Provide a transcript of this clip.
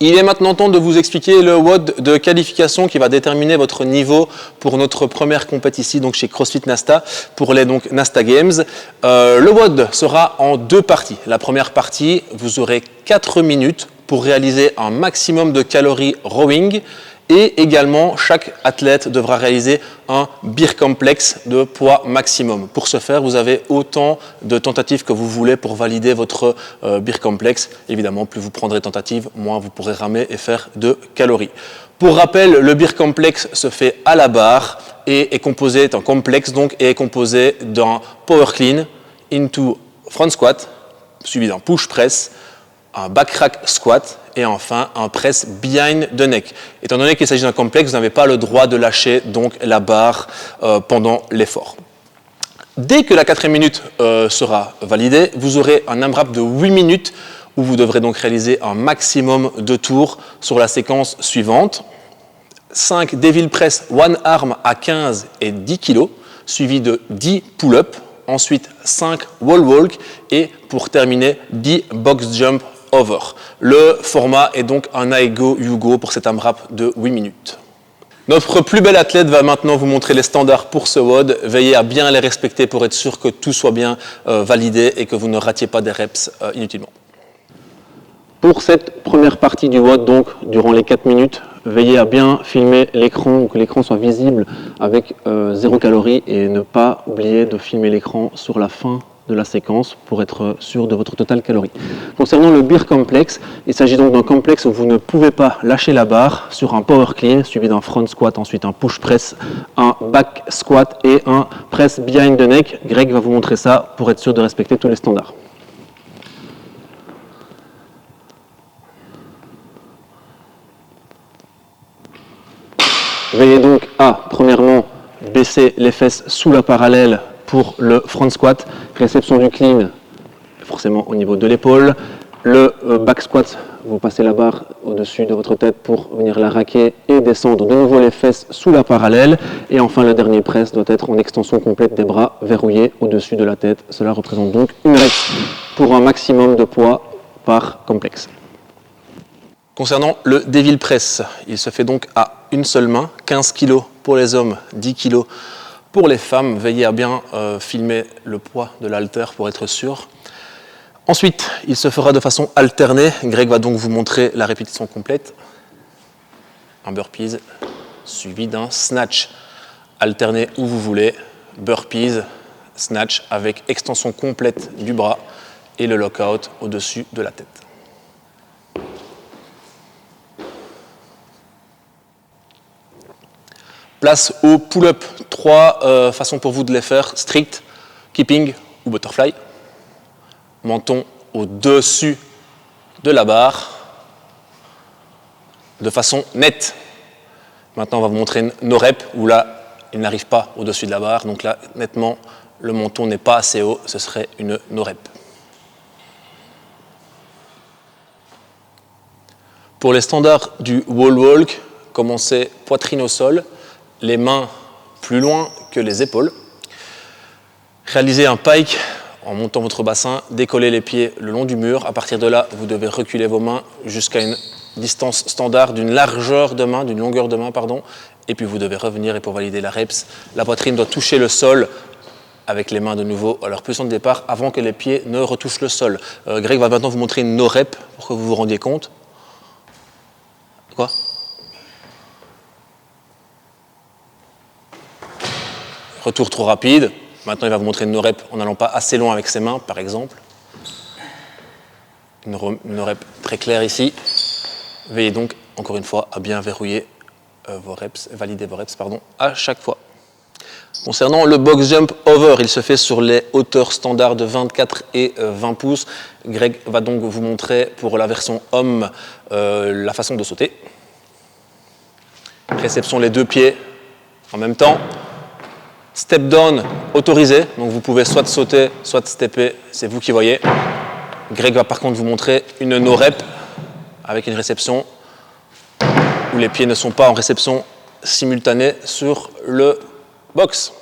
Il est maintenant temps de vous expliquer le WOD de qualification qui va déterminer votre niveau pour notre première compète ici, donc chez CrossFit Nasta, pour les donc, Nasta Games. Le WOD sera en 2 parties. La première partie, vous aurez 4 minutes pour réaliser un maximum de calories rowing. Et également, chaque athlète devra réaliser un beer complex de poids maximum. Pour ce faire, vous avez autant de tentatives que vous voulez pour valider votre beer complex. Évidemment, plus vous prendrez de tentatives, moins vous pourrez ramer et faire de calories. Pour rappel, le beer complex se fait à la barre et est composé d'un complexe donc, et est composé d'un power clean into front squat, suivi d'un push press, un back rack squat et enfin un press behind the neck. Étant donné qu'il s'agit d'un complexe, vous n'avez pas le droit de lâcher donc la barre pendant l'effort. Dès que la 4e minute sera validée, vous aurez un AMRAP de 8 minutes où vous devrez donc réaliser un maximum de tours sur la séquence suivante. 5 Devil Press One Arm à 15 et 10 kg, suivi de 10 pull-up, ensuite 5 Wall Walk et pour terminer 10 Box Jump Over. Le format est donc un Aego Yugo pour cet AMRAP de 8 minutes. Notre plus bel athlète va maintenant vous montrer les standards pour ce WOD. Veillez à bien les respecter pour être sûr que tout soit bien validé et que vous ne ratiez pas des reps inutilement. Pour cette première partie du WOD, donc durant les 4 minutes, veillez à bien filmer l'écran, que l'écran soit visible avec 0 calories et ne pas oublier de filmer l'écran sur la fin de la séquence pour être sûr de votre total calorie. Concernant le beer complex, il s'agit donc d'un complexe où vous ne pouvez pas lâcher la barre sur un power clean suivi d'un front squat, ensuite un push press, un back squat et un press behind the neck. Greg va vous montrer ça pour être sûr de respecter tous les standards. Veillez donc à, premièrement, baisser les fesses sous la parallèle pour le front squat, réception du clean, forcément au niveau de l'épaule. Le back squat, vous passez la barre au-dessus de votre tête pour venir la raquer et descendre de nouveau les fesses sous la parallèle. Et enfin, le dernier press doit être en extension complète des bras verrouillés au-dessus de la tête. Cela représente donc une rep pour un maximum de poids par complexe. Concernant le Devil Press, il se fait donc à une seule main, 15 kg pour les hommes, 10 kg pour les femmes. Veillez à bien filmer le poids de l'halter pour être sûr. Ensuite, il se fera de façon alternée. Greg va donc vous montrer la répétition complète. Un burpees suivi d'un snatch. Alternez où vous voulez. Burpees, snatch avec extension complète du bras et le lockout au-dessus de la tête. Place au pull-up. 3 façons pour vous de les faire. Strict, keeping ou butterfly. Menton au-dessus de la barre de façon nette. Maintenant, on va vous montrer une no rep où là, il n'arrive pas au-dessus de la barre. Donc là, nettement, le menton n'est pas assez haut. Ce serait une no rep. Pour les standards du wall walk, commencez poitrine au sol, les mains plus loin que les épaules. Réalisez un pike en montant votre bassin, décollez les pieds le long du mur. À partir de là, vous devez reculer vos mains jusqu'à une distance standard d'une largeur de main, d'une longueur de main, pardon. Et puis vous devez revenir et pour valider la reps, la poitrine doit toucher le sol avec les mains de nouveau à leur position de départ avant que les pieds ne retouchent le sol. Greg va maintenant vous montrer une no rep pour que vous vous rendiez compte. Quoi ? Retour trop rapide. Maintenant, il va vous montrer une no rep en n'allant pas assez loin avec ses mains, par exemple. Une no rep très claire ici. Veillez donc, encore une fois, à bien verrouiller vos reps, valider vos reps, pardon, à chaque fois. Concernant le box jump over, il se fait sur les hauteurs standards de 24 et 20 pouces. Greg va donc vous montrer pour la version homme la façon de sauter. Réception les 2 pieds en même temps. Step down autorisé, donc vous pouvez soit sauter, soit stepper, c'est vous qui voyez. Greg va par contre vous montrer une no rep avec une réception où les pieds ne sont pas en réception simultanée sur le box.